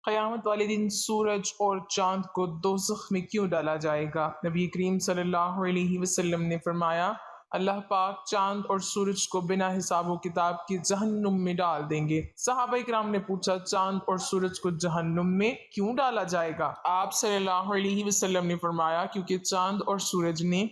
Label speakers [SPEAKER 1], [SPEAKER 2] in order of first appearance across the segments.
[SPEAKER 1] قیامت والے دن سورج اور چاند کو دوزخ میں کیوں ڈالا جائے گا؟ نبی کریم صلی اللہ علیہ وسلم نے فرمایا، اللہ پاک چاند اور سورج کو بنا حساب و کتاب کے جہنم میں ڈال دیں گے۔ صحابہ کرام نے پوچھا، چاند اور سورج کو جہنم میں کیوں ڈالا جائے گا؟ آپ صلی اللہ علیہ وسلم نے فرمایا، کیونکہ چاند اور سورج نے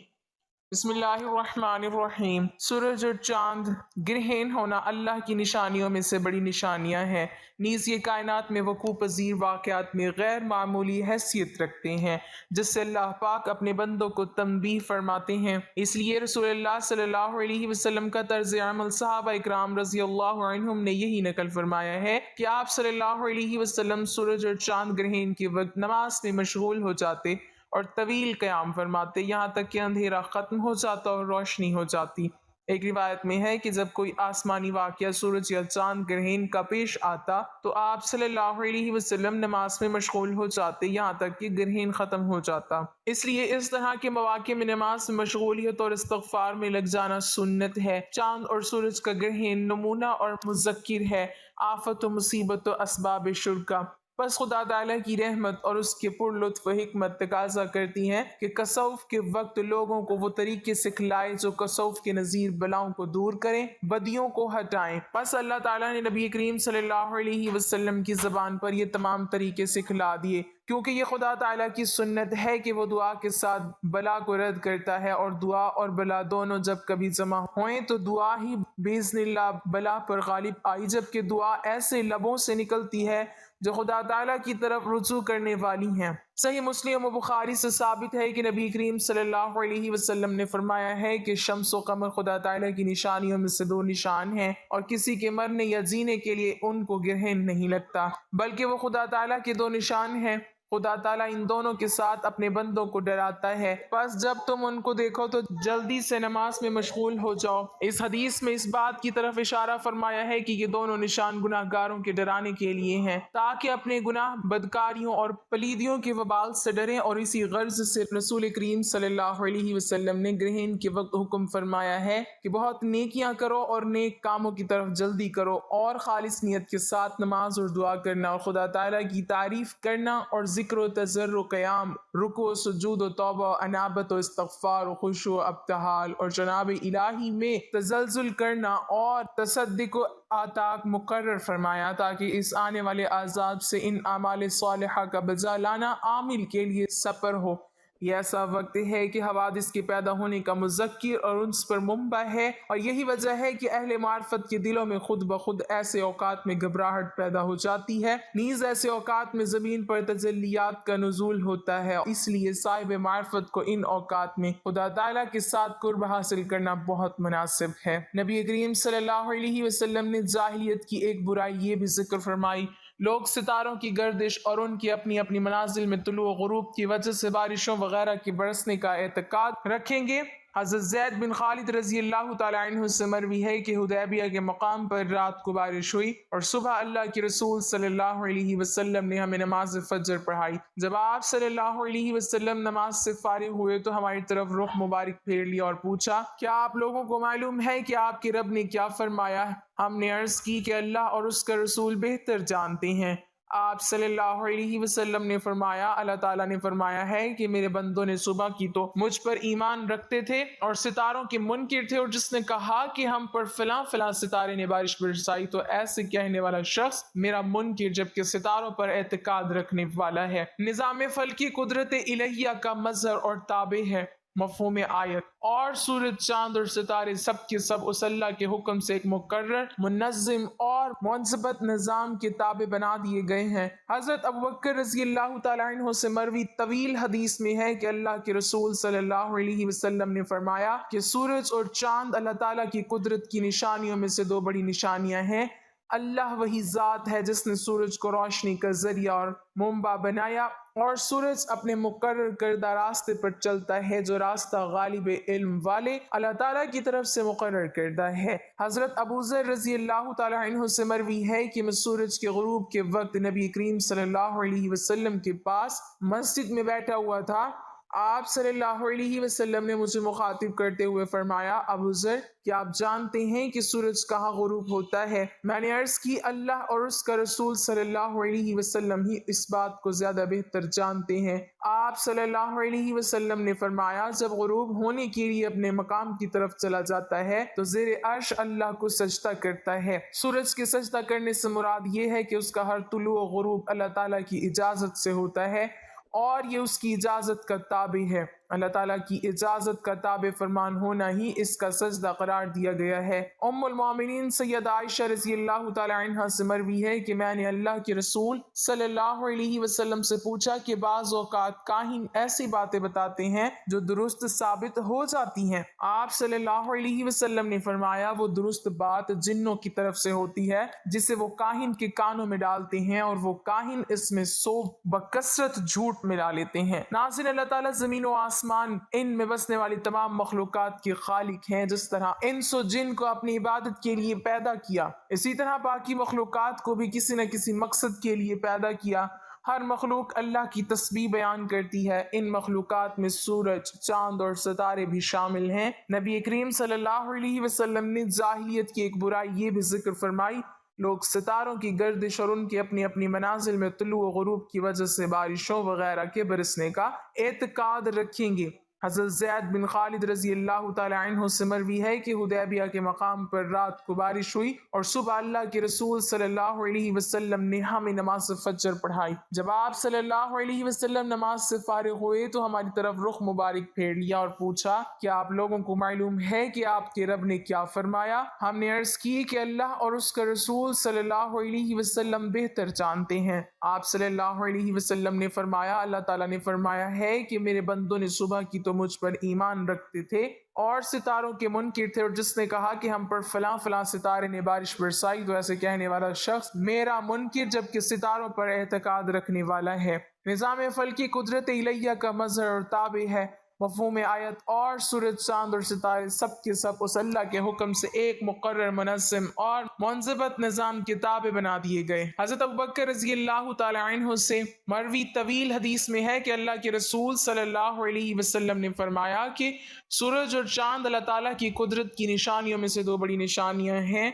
[SPEAKER 1] بسم اللہ الرحمن الرحیم، سورج اور چاند گرہن ہونا اللہ کی نشانیوں میں سے بڑی نشانیاں ہیں، نیز یہ کائنات میں وقوع پذیر واقعات میں غیر معمولی حیثیت رکھتے ہیں، جس سے اللہ پاک اپنے بندوں کو تنبیہ فرماتے ہیں۔ اس لیے رسول اللہ صلی اللہ علیہ وسلم کا طرز عمل صحابہ اکرام رضی اللہ عنہم نے یہی نقل فرمایا ہے کہ آپ صلی اللہ علیہ وسلم سورج اور چاند گرہن کے وقت نماز میں مشغول ہو جاتے اور طویل قیام فرماتے، یہاں تک کہ اندھیرا ختم ہو جاتا اور روشنی ہو جاتی۔ ایک روایت میں ہے کہ جب کوئی آسمانی واقعہ سورج یا چاند گرہن کا پیش آتا تو آپ صلی اللہ علیہ وسلم نماز میں مشغول ہو جاتے یہاں تک کہ گرہن ختم ہو جاتا۔ اس لیے اس طرح کے مواقع میں نماز میں مشغولیت اور استغفار میں لگ جانا سنت ہے۔ چاند اور سورج کا گرہن نمونہ اور مذکر ہے آفت و مصیبت و اسباب شر کا۔ بس خدا تعالیٰ کی رحمت اور اس کے پر لطف و حکمت تقاضا کرتی ہیں کہ کسوف کے وقت لوگوں کو وہ طریقے سکھلائے جو کسوف کے نظیر بلاؤں کو دور کریں، بدیوں کو ہٹائیں۔ بس اللہ تعالیٰ نے نبی کریم صلی اللہ علیہ وسلم کی زبان پر یہ تمام طریقے سکھلا دیے، کیونکہ یہ خدا تعالیٰ کی سنت ہے کہ وہ دعا کے ساتھ بلا کو رد کرتا ہے، اور دعا اور بلا دونوں جب کبھی جمع ہوئیں تو دعا ہی باذن اللہ بلا پر غالب آئی، جبکہ دعا ایسے لبوں سے نکلتی ہے جو خدا تعالیٰ کی طرف رجوع کرنے والی ہیں۔ صحیح مسلم و بخاری سے ثابت ہے کہ نبی کریم صلی اللہ علیہ وسلم نے فرمایا ہے کہ شمس و قمر خدا تعالیٰ کی نشانیوں میں سے دو نشان ہیں، اور کسی کے مرنے یا جینے کے لیے ان کو گرہن نہیں لگتا، بلکہ وہ خدا تعالیٰ کے دو نشان ہیں۔ خدا تعالیٰ ان دونوں کے ساتھ اپنے بندوں کو ڈراتا ہے، بس جب تم ان کو دیکھو تو جلدی سے نماز میں مشغول ہو جاؤ۔ اس حدیث میں اس بات کی طرف اشارہ فرمایا ہے کہ یہ دونوں نشان گناہ گاروں کے ڈرانے کے لیے ہیں، تاکہ اپنے گناہ بدکاریوں اور پلیدیوں کے وبال سے ڈریں، اور اسی غرض سے رسول کریم صلی اللہ علیہ وسلم نے گرہن کے وقت حکم فرمایا ہے کہ بہت نیکیاں کرو اور نیک کاموں کی طرف جلدی کرو، اور خالص نیت کے ساتھ نماز اور دعا کرنا اور خدا تعالیٰ کی تعریف کرنا اور ذکر و تذر و قیام، رکوع و سجود و توبہ و انابت و استغفار و خشوع و ابتہال اور جناب الہی میں تزلزل کرنا اور تصدق و آتاک مقرر فرمایا، تاکہ اس آنے والے عذاب سے ان اعمال صالحہ کا بجا لانا عامل کے لیے سپر ہو۔ یہ ایسا وقت ہے کہ حوادث کے پیدا ہونے کا مذکر اور انس پر منبع ہے، اور یہی وجہ ہے کہ اہل معرفت کے دلوں میں خود بخود ایسے اوقات میں گھبراہٹ پیدا ہو جاتی ہے، نیز ایسے اوقات میں زمین پر تجلیات کا نزول ہوتا ہے، اس لیے صاحب معرفت کو ان اوقات میں خدا تعالیٰ کے ساتھ قرب حاصل کرنا بہت مناسب ہے۔ نبی کریم صلی اللہ علیہ وسلم نے جاہلیت کی ایک برائی یہ بھی ذکر فرمائی، لوگ ستاروں کی گردش اور ان کی اپنی اپنی منازل میں طلوع و غروب کی وجہ سے بارشوں وغیرہ کے برسنے کا اعتقاد رکھیں گے۔ حضرت زید بن خالد رضی اللہ تعالی عنہ سے مروی ہے کہ حدیبیہ کے مقام پر رات کو بارش ہوئی، اور صبح اللہ کے رسول صلی اللہ علیہ وسلم نے ہمیں نماز فجر پڑھائی۔ جب آپ صلی اللہ علیہ وسلم نماز سے فارغ ہوئے تو ہماری طرف رخ مبارک پھیر لیا اور پوچھا، کیا آپ لوگوں کو معلوم ہے کہ آپ کے رب نے کیا فرمایا؟ ہم نے عرض کی کہ اللہ اور اس کا رسول بہتر جانتے ہیں۔ آپ صلی اللہ علیہ وسلم نے فرمایا، اللہ تعالیٰ نے فرمایا ہے کہ میرے بندوں نے صبح کی تو مجھ پر ایمان رکھتے تھے اور ستاروں کے منکر تھے، اور جس نے کہا کہ ہم پر فلاں فلاں ستارے نے بارش برسائی تو ایسے کہنے والا شخص میرا منکر جبکہ ستاروں پر اعتقاد رکھنے والا ہے۔ نظام فلکی قدرت الہیہ کا مظہر اور تابع ہے۔ مفہوم آیت، اور سورج چاند اور ستارے سب کے سب اس اللہ کے حکم سے ایک مقرر، منظم اور منضبط نظام کے تابع بنا دیے گئے ہیں۔ حضرت ابوبکر رضی اللہ تعالیٰ عنہ سے مروی طویل حدیث میں ہے کہ اللہ کے رسول صلی اللہ علیہ وسلم نے فرمایا کہ سورج اور چاند اللہ تعالیٰ کی قدرت کی نشانیوں میں سے دو بڑی نشانیاں ہیں۔ اللہ وہی ذات ہے جس نے سورج کو روشنی کا ذریعہ اور منبع بنایا، اور سورج اپنے مقرر کردہ راستے پر چلتا ہے جو راستہ غالب علم والے اللہ تعالیٰ کی طرف سے مقرر کردہ ہے۔ حضرت ابو ذر رضی اللہ تعالیٰ عنہ سے مروی ہے کہ میں سورج کے غروب کے وقت نبی کریم صلی اللہ علیہ وسلم کے پاس مسجد میں بیٹھا ہوا تھا۔ آپ صلی اللہ علیہ وسلم نے مجھے مخاطب کرتے ہوئے فرمایا، ابو ذر کیا آپ جانتے ہیں کہ سورج کہاں غروب ہوتا ہے؟ میں نے عرض کی اللہ اور اس کا رسول صلی اللہ علیہ وسلم ہی اس بات کو زیادہ بہتر جانتے ہیں۔ آپ صلی اللہ علیہ وسلم نے فرمایا، جب غروب ہونے کے لیے اپنے مقام کی طرف چلا جاتا ہے تو زیر عرش اللہ کو سجدہ کرتا ہے۔ سورج کے سجدہ کرنے سے مراد یہ ہے کہ اس کا ہر طلوع و غروب اللہ تعالیٰ کی اجازت سے ہوتا ہے اور یہ اس کی اجازت کا تابع ہے۔ اللہ تعالیٰ کی اجازت کا تابع فرمان ہونا ہی اس کا سجدہ قرار دیا گیا ہے۔ ام المومنین سیدہ عائشہ رضی اللہ تعالی عنہ سے مروی ہے کہ میں نے اللہ کے رسول صلی اللہ علیہ وسلم سے پوچھا کہ بعض اوقات کاہن ایسی باتیں بتاتے ہیں جو درست ثابت ہو جاتی ہیں۔ آپ صلی اللہ علیہ وسلم نے فرمایا، وہ درست بات جنوں کی طرف سے ہوتی ہے جسے وہ کاہن کے کانوں میں ڈالتے ہیں اور وہ کاہن اس میں سو بکثرت جھوٹ ملا لیتے ہیں۔ ناظرین، اللہ تعالیٰ زمین و آسمان ان میں بسنے والی تمام مخلوقات کے خالق ہیں۔ جس طرح انس و جن کو اپنی عبادت کے لیے پیدا کیا، اسی طرح باقی مخلوقات کو بھی کسی نہ کسی مقصد کے لیے پیدا کیا۔ ہر مخلوق اللہ کی تسبیح بیان کرتی ہے۔ ان مخلوقات میں سورج، چاند اور ستارے بھی شامل ہیں۔ نبی کریم صلی اللہ علیہ وسلم نے جاہلیت کی ایک برائی یہ بھی ذکر فرمائی، لوگ ستاروں کی گردش اور ان کی اپنی اپنی منازل میں طلوع و غروب کی وجہ سے بارشوں وغیرہ کے برسنے کا اعتقاد رکھیں گے۔ حضرت زید بن خالد رضی اللہ تعالی عنہ سے مروی ہے کہ حدیبیہ کے مقام پر رات کو بارش ہوئی اور صبح اللہ کے رسول صلی اللہ علیہ وسلم نے ہمیں نماز فجر پڑھائی۔ جب آپ صلی اللہ علیہ وسلم نماز سے فارغ ہوئے تو ہماری طرف رخ مبارک پھیر لیا اور پوچھا، کیا آپ لوگوں کو معلوم ہے کہ آپ کے رب نے کیا فرمایا؟ ہم نے عرض کی کہ اللہ اور اس کا رسول صلی اللہ علیہ وسلم بہتر جانتے ہیں۔ آپ صلی اللہ علیہ وسلم نے فرمایا، اللہ تعالیٰ نے فرمایا ہے کہ میرے بندوں نے صبح کی تو مجھ پر ایمان رکھتے تھے اور ستاروں کے منکر تھے، اور جس نے کہا کہ ہم پر فلاں فلاں ستارے نے بارش برسائی تو ایسے کہنے والا شخص میرا منکر جبکہ ستاروں پر اعتقاد رکھنے والا ہے۔ نظام فلکی قدرت الہیہ کا مظہر اور تابع ہے۔ مفہوم آیت اور سورج، چاند اور ستارے سب کے سب اس اللہ کے حکم سے ایک مقرر، منظم اور منضبط نظام کے تابع بنا دیے گئے۔ حضرت ابوبکر رضی اللہ تعالی عنہ سے مروی طویل حدیث میں ہے کہ اللہ کے رسول صلی اللہ علیہ وسلم نے فرمایا کہ سورج اور چاند اللہ تعالیٰ کی قدرت کی نشانیوں میں سے دو بڑی نشانیاں ہیں۔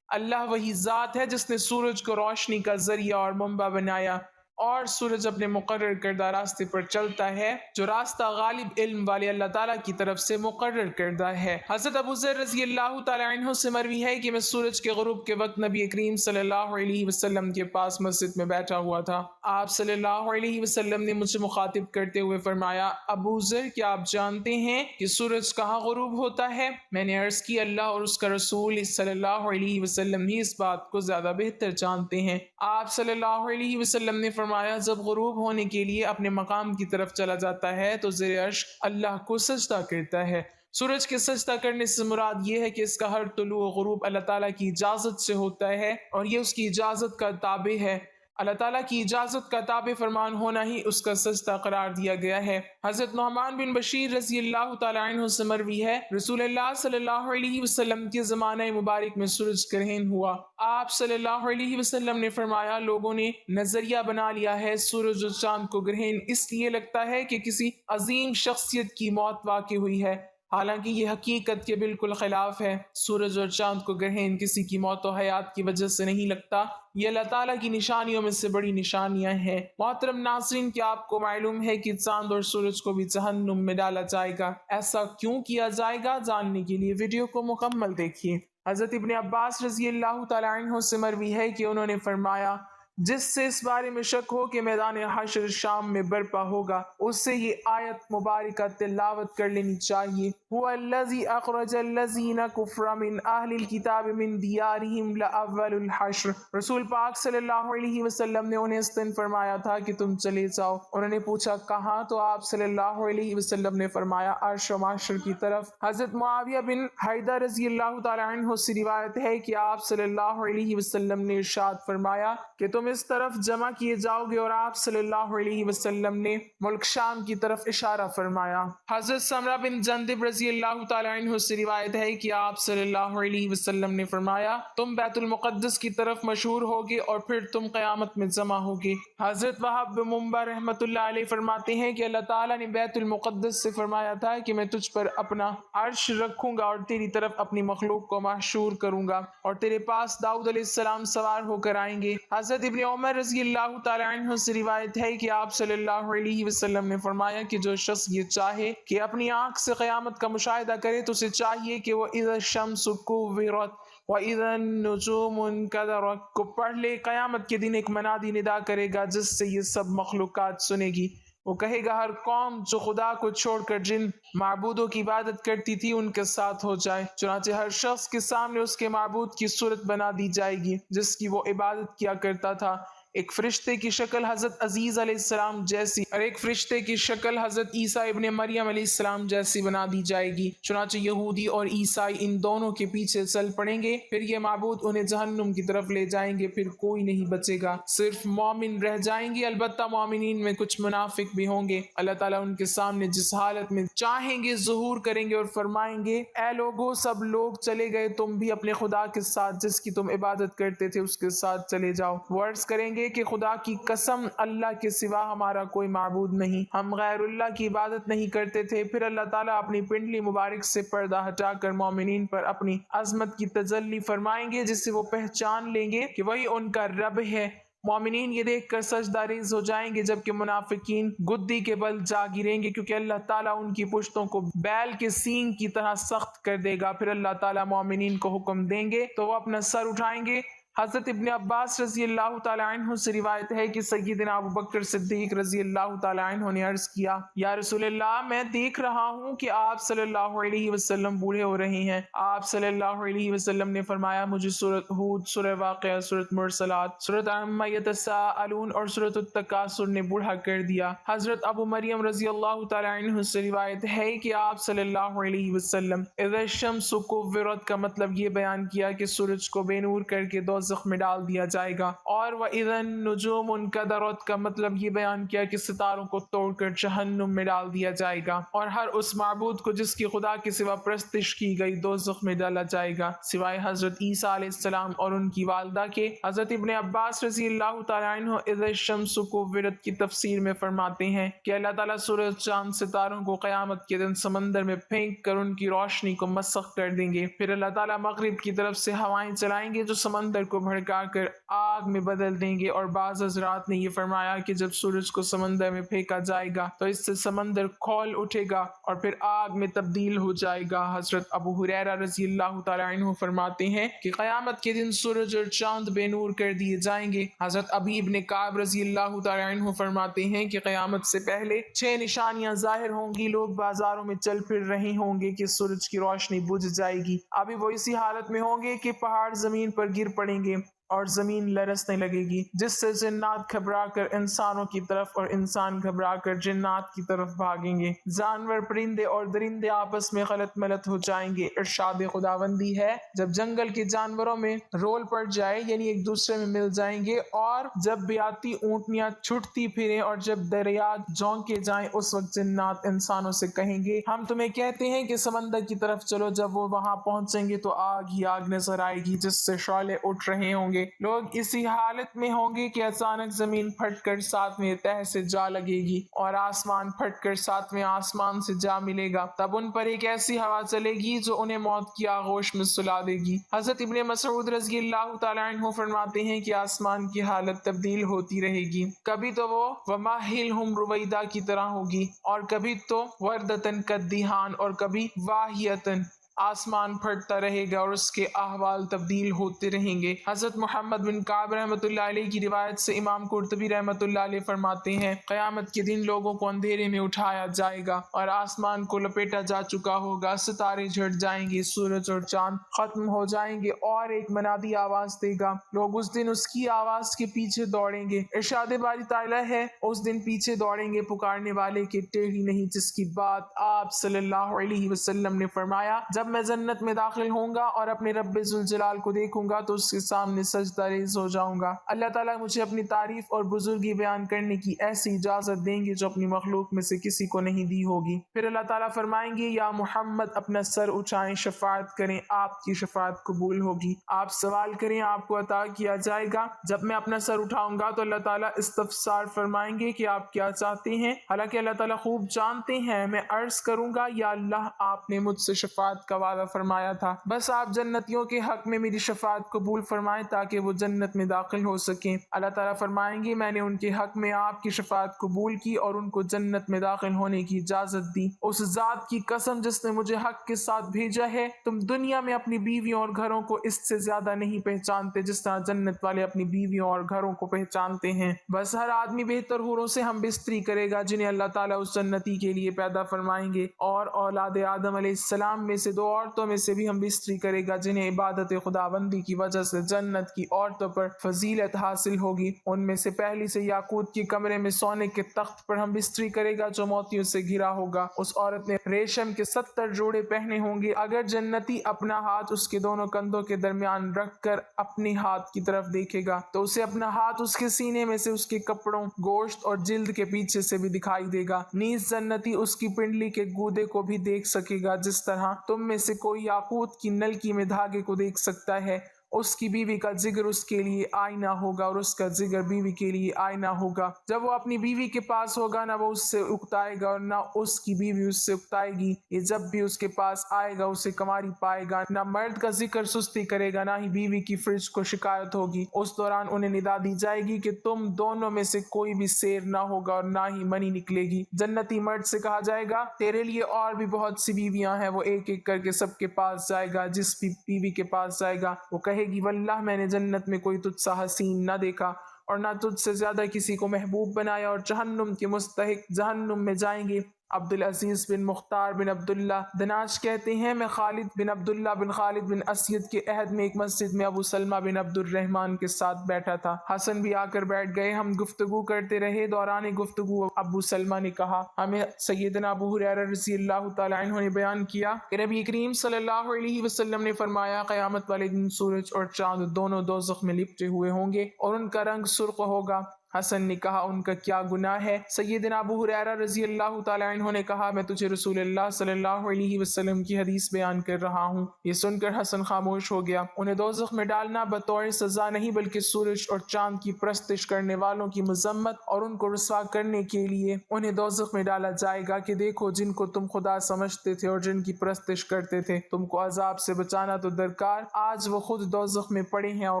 [SPEAKER 1] اللہ وہی ذات ہے جس نے سورج کو روشنی کا ذریعہ اور منبع بنایا، اور سورج اپنے مقرر کردہ راستے پر چلتا ہے جو راستہ غالب علم والے اللہ تعالیٰ کی طرف سے مقرر کردہ ہے۔ حضرت ابو ذر رضی اللہ تعالی عنہ سے مروی ہے کہ میں سورج کے غروب کے وقت نبی کریم صلی اللہ علیہ وسلم کے پاس مسجد میں بیٹھا ہوا تھا۔ آپ صلی اللہ علیہ وسلم نے مجھے مخاطب کرتے ہوئے فرمایا، ابو ذر کیا آپ جانتے ہیں کہ سورج کہاں غروب ہوتا ہے؟ میں نے عرض کی اللہ اور اس کا رسول صلی اللہ علیہ وسلم ہی اس بات کو زیادہ بہتر جانتے ہیں۔ آپ صلی اللہ علیہ وسلم نے فرمایا، جب غروب ہونے کے لیے اپنے مقام کی طرف چلا جاتا ہے تو زیر عرش اللہ کو سجدہ کرتا ہے۔ سورج کے سجدہ کرنے سے مراد یہ ہے کہ اس کا ہر طلوع و غروب اللہ تعالیٰ کی اجازت سے ہوتا ہے اور یہ اس کی اجازت کا تابع ہے۔ اللہ تعالیٰ کی اجازت کا تابع فرمان ہونا ہی اس کا سجدہ قرار دیا گیا ہے۔ حضرت نعمان بن بشیر رضی اللہ تعالی عنہ سے مروی ہے، رسول اللہ صلی اللہ علیہ وسلم کے زمانہ مبارک میں سورج گرہن ہوا۔ آپ صلی اللہ علیہ وسلم نے فرمایا، لوگوں نے نظریہ بنا لیا ہے سورج اور چاند کو گرہن اس لیے لگتا ہے کہ کسی عظیم شخصیت کی موت واقع ہوئی ہے، حالانکہ یہ حقیقت کے بالکل خلاف ہے۔ سورج اور چاند کو گرہن کسی کی موت و حیات کی وجہ سے نہیں لگتا، یہ اللہ تعالیٰ کی نشانیوں میں سے بڑی نشانیاں ہیں۔ محترم ناظرین، کیا آپ کو معلوم ہے کہ چاند اور سورج کو بھی جہنم میں ڈالا جائے گا؟ ایسا کیوں کیا جائے گا؟ جاننے کے لیے ویڈیو کو مکمل دیکھیے۔ حضرت ابن عباس رضی اللہ تعالی عنہ سے مروی ہے کہ انہوں نے فرمایا، جس سے اس بارے میں شک ہو کہ میدان حشر شام میں برپا ہوگا، اس سے یہ آیت مبارکہ تلاوت کر لینی چاہیے۔ هو الذی اخرج الذین کفروا من اہل الکتاب من دیارہم لاول الحشر۔ رسول پاک صلی اللہ علیہ وسلم نے انہیں اس دن فرمایا تھا کہ تم چلے جاؤ۔ انہوں نے پوچھا کہاں؟ تو آپ صلی اللہ علیہ وسلم نے فرمایا عرش و محشر کی طرف۔ حضرت معاویہ بن حیدر رضی اللہ تعالی عنہ سے روایت ہے کہ آپ صلی اللہ علیہ وسلم نے ارشاد فرمایا کہ تم تم اس طرف جمع کیے جاؤ گے، اور آپ صلی اللہ علیہ وسلم نے ملک شام کی طرف اشارہ فرمایا۔ حضرت سمرہ بن جندب رضی اللہ تعالیٰ عنہ سے روایت ہے کہ آپ صلی اللہ علیہ وسلم نے فرمایا، تم بیت المقدس کی طرف مشہور ہوگے اور پھر تم قیامت میں جمع ہوگے۔ حضرت وہب بن منبع رحمۃ اللہ علیہ فرماتے ہیں کہ اللہ تعالیٰ نے بیت المقدس سے فرمایا تھا کہ میں تجھ پر اپنا عرش رکھوں گا اور تیری طرف اپنی مخلوق کو محشور کروں گا، اور تیرے پاس داؤد علیہ السلام سوار ہو کر آئیں گے۔ حضرت ابن عمر رضی اللہ تعالیٰ عنہ سے روایت ہے کہ آپ صلی اللہ علیہ وسلم نے فرمایا کہ جو شخص یہ چاہے کہ اپنی آنکھ سے قیامت کا مشاہدہ کرے تو اسے چاہیے کہ وہ اذا الشمس کوورت وَإِذَا النُّجُومُ انكَدَرَتْ کو پڑھ لے۔ قیامت کے دن ایک منادی ندا کرے گا جس سے یہ سب مخلوقات سنے گی۔ وہ کہے گا ہر قوم جو خدا کو چھوڑ کر جن معبودوں کی عبادت کرتی تھی ان کے ساتھ ہو جائے، چنانچہ ہر شخص کے سامنے اس کے معبود کی صورت بنا دی جائے گی جس کی وہ عبادت کیا کرتا تھا۔ ایک فرشتے کی شکل حضرت عزیز علیہ السلام جیسی اور ایک فرشتے کی شکل حضرت عیسیٰ ابن مریم علیہ السلام جیسی بنا دی جائے گی، چنانچہ یہودی اور عیسائی ان دونوں کے پیچھے چل پڑیں گے، پھر یہ معبود انہیں جہنم کی طرف لے جائیں گے، پھر کوئی نہیں بچے گا، صرف مومن رہ جائیں گے۔ البتہ مومنین میں کچھ منافق بھی ہوں گے۔ اللہ تعالیٰ ان کے سامنے جس حالت میں چاہیں گے ظہور کریں گے اور فرمائیں گے، اے لوگو سب لوگ چلے گئے، تم بھی اپنے خدا کے ساتھ جس کی تم عبادت کرتے تھے اس کے ساتھ چلے جاؤ۔ وہ عرض کریں گے کہ خدا کی قسم اللہ کے سوا ہمارا کوئی معبود نہیں، ہم غیر اللہ کی عبادت نہیں کرتے تھے۔ پھر اللہ تعالیٰ اپنی پنڈلی مبارک سے پردہ ہٹا کر مومنین پر اپنی عظمت کی تجلی فرمائیں گے جس سے وہ پہچان لیں گے کہ وہی ان کا رب ہے۔ مومنین یہ دیکھ کر سجدہ ریز ہو جائیں گے، جبکہ منافقین گدی کے بل جا گریں گے، کیونکہ اللہ تعالیٰ ان کی پشتوں کو بیل کے سینگ کی طرح سخت کر دے گا۔ پھر اللہ تعالیٰ مومنین کو حکم دیں گے تو وہ اپنا سر اٹھائیں گے۔ حضرت ابن عباس رضی اللہ تعالیٰ عنہ سے روایت ہے کہ سیدنا ابو بکر صدیق رضی اللہ تعالیٰ عنہ نے عرض کیا، یا رسول اللہ، میں دیکھ رہا ہوں کہ آپ صلی اللہ علیہ وسلم بوڑھے ہو رہے ہیں۔ آپ صلی اللہ علیہ وسلم نے فرمایا، مجھے سورۃ ہود، سورہ واقعہ، سورۃ مرسلات، سورۃ عما یتساءلون اور سورۃ التکاثر نے بوڑھا کر دیا۔ حضرت ابو مریم رضی اللہ تعالیٰ عنہ سے روایت ہے کہ آپ صلی اللہ علیہ وسلم اذا الشمس کوورت کا مطلب یہ بیان کیا کہ سورج کو بے نور کر کے دوزخ میں ڈال دیا جائے گا، اور وَإِذَا النُّجُومُ انكَدَرَتْ کا مطلب یہ بیان کیا کہ ستاروں کو توڑ کر جہنم میں ڈال دیا جائے گا، اور ہر اس معبود کو جس کی خدا کے سوا پرستش کی گئی دوزخ میں ڈالا جائے گا سوائے حضرت عیسیٰ علیہ السلام اور ان کی والدہ کے۔ حضرت ابن عباس رضی اللہ تعالیٰ عنہ اذا الشمس کوورت کی تفسیر میں فرماتے ہیں کہ اللہ تعالیٰ سورج، چاند، ستاروں کو قیامت کے دن سمندر میں پھینک کر ان کی روشنی کو مسخ کر دیں گے۔ پھر اللہ تعالیٰ مغرب کی طرف سے ہوائیں چلائیں گے جو سمندر کو بھڑکا کر آگ میں بدل دیں گے، اور بعض حضرات نے یہ فرمایا کہ جب سورج کو سمندر میں پھینکا جائے گا تو اس سے سمندر کھول اٹھے گا اور پھر آگ میں تبدیل ہو جائے گا۔ حضرت ابو ہریرہ رضی اللہ تعالیٰ عنہ فرماتے ہیں کہ قیامت کے دن سورج اور چاند بے نور کر دیے جائیں گے۔ حضرت ابی ابن کعب رضی اللہ تعالیٰ عنہ فرماتے ہیں کہ قیامت سے پہلے 6 نشانیاں ظاہر ہوں گی، لوگ بازاروں میں چل پھر رہے ہوں گے کہ سورج کی روشنی بجھ جائے گی، ابھی وہ اسی حالت میں ہوں گے کہ پہاڑ زمین پر گر پڑیں گے اور زمین لرزنے لگے گی، جس سے جنات گھبرا کر انسانوں کی طرف اور انسان گھبرا کر جنات کی طرف بھاگیں گے، جانور، پرندے اور درندے آپس میں غلط ملت ہو جائیں گے۔ ارشاد خداوندی ہے، جب جنگل کے جانوروں میں رول پڑ جائے، یعنی ایک دوسرے میں مل جائیں گے، اور جب بیاتی اونٹنیاں چھٹتی پھریں اور جب دریات جھونکے جائیں، اس وقت جنات انسانوں سے کہیں گے، ہم تمہیں کہتے ہیں کہ سمندر کی طرف چلو۔ جب وہ وہاں پہنچیں گے تو آگ ہی آگ نظر آئے گی جس سے شعلے اٹھ رہے ہوں گے۔ لوگ اسی حالت میں ہوں گے کہ اچانک زمین پھٹ کر ساتویں تہہ سے جا لگے گی اور آسمان پھٹ کر ساتویں آسمان سے جا ملے گا، تب ان پر ایک ایسی ہوا چلے گی جو انہیں موت کی آغوش میں سلا دے گی۔ حضرت ابن مسعود رضی اللہ تعالیٰ عنہ فرماتے ہیں کہ آسمان کی حالت تبدیل ہوتی رہے گی، کبھی تو وہ وَمَهِّلْهُمْ رُوَیدہ کی طرح ہوگی، اور کبھی تو وَرْدَةً كَالدِّہَانِ، اور کبھی واہیةً۔ آسمان پھٹتا رہے گا اور اس کے احوال تبدیل ہوتے رہیں گے۔ حضرت محمد بن کعب رحمۃ اللہ علیہ کی روایت سے امام قرطبی رحمۃ اللہ علیہ فرماتے ہیں، قیامت کے دن لوگوں کو اندھیرے میں اٹھایا جائے گا اور آسمان کو لپیٹا جا چکا ہوگا، ستارے جھٹ جائیں گے، سورج اور چاند ختم ہو جائیں گے، اور ایک منادی آواز دے گا، لوگ اس دن اس کی آواز کے پیچھے دوڑیں گے۔ ارشاد باری تعالیٰ ہے، اس دن پیچھے دوڑیں گے پکارنے والے کے ٹیڑھی نہیں، جس کی بات آپ صلی اللہ علیہ وسلم نے فرمایا، جب جب میں جنت میں داخل ہوں گا اور اپنے رب ذوالجلال کو دیکھوں گا تو اس کے سامنے سجدہ ریز ہو جاؤں گا۔ اللہ تعالیٰ مجھے اپنی تعریف اور بزرگی بیان کرنے کی ایسی اجازت دیں گے جو اپنی مخلوق میں سے کسی کو نہیں دی ہوگی۔ پھر اللہ تعالیٰ فرمائیں گے یا محمد اپنا سر اٹھائیں، شفاعت کریں، آپ کی شفاعت قبول ہوگی، آپ سوال کریں آپ کو عطا کیا جائے گا۔ جب میں اپنا سر اٹھاؤں گا تو اللہ تعالیٰ استفسار فرمائیں گے کہ آپ کیا چاہتے ہیں، حالانکہ اللہ تعالیٰ خوب جانتے ہیں۔ میں عرض کروں گا یا اللہ آپ نے مجھ سے شفاعت کا وعدہ فرمایا تھا، بس آپ جنتیوں کے حق میں میری شفاعت قبول فرمائیں تاکہ وہ جنت میں داخل ہو سکیں۔ اللہ تعالیٰ فرمائیں گے میں نے ان کے حق میں آپ کی شفاعت قبول کی اور ان کو جنت میں داخل ہونے کی اجازت دی۔ اس ذات کی قسم جس نے مجھے حق کے ساتھ بھیجا ہے، تم دنیا میں اپنی بیویوں اور گھروں کو اس سے زیادہ نہیں پہچانتے جس طرح جنت والے اپنی بیویوں اور گھروں کو پہچانتے ہیں۔ بس ہر آدمی بہتر حوروں سے ہم بستری کرے گا جنہیں اللہ تعالیٰ اس جنتی کے لیے پیدا فرمائیں گے، اور اولاد آدم علیہ السلام میں سے 2 عورتوں میں سے بھی ہم بستری کرے گا جنہیں عبادت خداوندی کی وجہ سے جنت کی عورتوں پر فضیلت حاصل ہوگی۔ ان میں سے پہلی سے یاقوت کے کمرے میں سونے کے تخت پر ہم بستری کرے گا جو موتیوں سے گھرا ہوگا۔ اس عورت نے ریشم کے 70 جوڑے پہنے ہوں گے۔ اگر جنتی اپنا ہاتھ اس کے دونوں کندھوں کے درمیان رکھ کر اپنے ہاتھ کی طرف دیکھے گا تو اسے اپنا ہاتھ اس کے سینے میں سے اس کے کپڑوں، گوشت اور جلد کے پیچھے سے بھی دکھائی دے گا۔ نیز جنتی اس کی پنڈلی کے گودے کو بھی دیکھ سکے گا جس طرح تم میں سے کوئی یاقوت کی نلکی میں دھاگے کو دیکھ سکتا ہے۔ اس کی بیوی کا جگر اس کے لیے آئینہ ہوگا اور اس کا جگر بیوی کے لیے آئینہ ہوگا۔ جب وہ اپنی بیوی کے پاس ہوگا نہ وہ اس سے اکتائے گا اور نہ اس کی بیوی اس سے اکتائے گی۔ یہ جب بھی اس کے پاس آئے گا اسے کنواری پائے گا، نہ مرد کا ذکر سستی کرے گا نہ ہی بیوی کی فرج کو شکایت ہوگی۔ اس دوران انہیں ندا دی جائے گی کہ تم دونوں میں سے کوئی بھی سیر نہ ہوگا اور نہ ہی منی نکلے گی۔ جنتی مرد سے کہا جائے گا تیرے لیے اور بھی بہت سی بیویاں ہیں۔ وہ ایک ایک کر کے سب کے پاس جائے گا، جس بھی بیوی کے پاس جائے گا وہ کہے گی واللہ میں نے جنت میں کوئی تجھ سا حسین نہ دیکھا اور نہ تجھ سے زیادہ کسی کو محبوب بنایا، اور جہنم کے مستحق جہنم میں جائیں گے۔ عبدالعزیز بن مختار بن عبداللہ دناش کہتے ہیں میں خالد بن عبداللہ بن خالد بن اسید کے عہد میں ایک مسجد میں ابو سلمہ بن عبد الرحمن کے ساتھ بیٹھا تھا۔ حسن بھی آ کر بیٹھ گئے، ہم گفتگو کرتے رہے۔ دوران گفتگو ابو سلمہ نے کہا ہمیں سیدنا ابو ہریرہ رضی اللہ تعالی عنہ نے بیان کیا کہ نبی کریم صلی اللہ علیہ وسلم نے فرمایا قیامت والے دن سورج اور چاند دونوں دوزخ میں لپٹے ہوئے ہوں گے اور ان کا رنگ سرخ ہوگا۔ حسن نے کہا ان کا کیا گناہ ہے؟ سیدنا ابو ہریرہ رضی اللہ تعالی عنہ نے کہا میں تجھے رسول اللہ صلی اللہ علیہ وسلم کی حدیث بیان کر رہا ہوں۔ یہ سن کر حسن خاموش ہو گیا۔ انہیں دوزخ میں ڈالنا بطور سزا نہیں بلکہ سورج اور چاند کی پرستش کرنے والوں کی مذمت اور ان کو رسوا کرنے کے لیے انہیں دوزخ میں ڈالا جائے گا کہ دیکھو جن کو تم خدا سمجھتے تھے اور جن کی پرستش کرتے تھے تم کو عذاب سے بچانا تو درکار، آج وہ خود دوزخ میں پڑے ہیں اور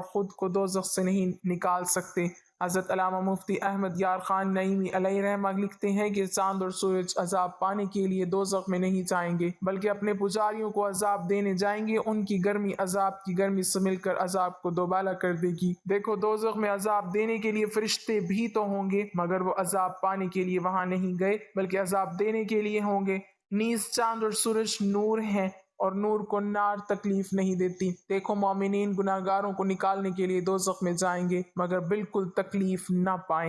[SPEAKER 1] خود کو دوزخ سے نہیں نکال سکتے۔ حضرت علامہ مفتی احمد یار خان نعیمی علیہ رحمہ لکھتے ہیں کہ چاند اور سورج عذاب پانے کے لیے دوزخ میں نہیں جائیں گے بلکہ اپنے پجاریوں کو عذاب دینے جائیں گے، ان کی گرمی عذاب کی گرمی سے مل کر عذاب کو دوبالا کر دے گی۔ دیکھو دوزخ میں عذاب دینے کے لیے فرشتے بھی تو ہوں گے مگر وہ عذاب پانے کے لیے وہاں نہیں گئے بلکہ عذاب دینے کے لیے ہوں گے۔ نیز چاند اور سورج نور ہیں اور نور کو نار تکلیف نہیں دیتی۔ دیکھو مومنین گناہگاروں کو نکالنے کے لیے دوزخ میں جائیں گے مگر بالکل تکلیف نہ پائیں گے۔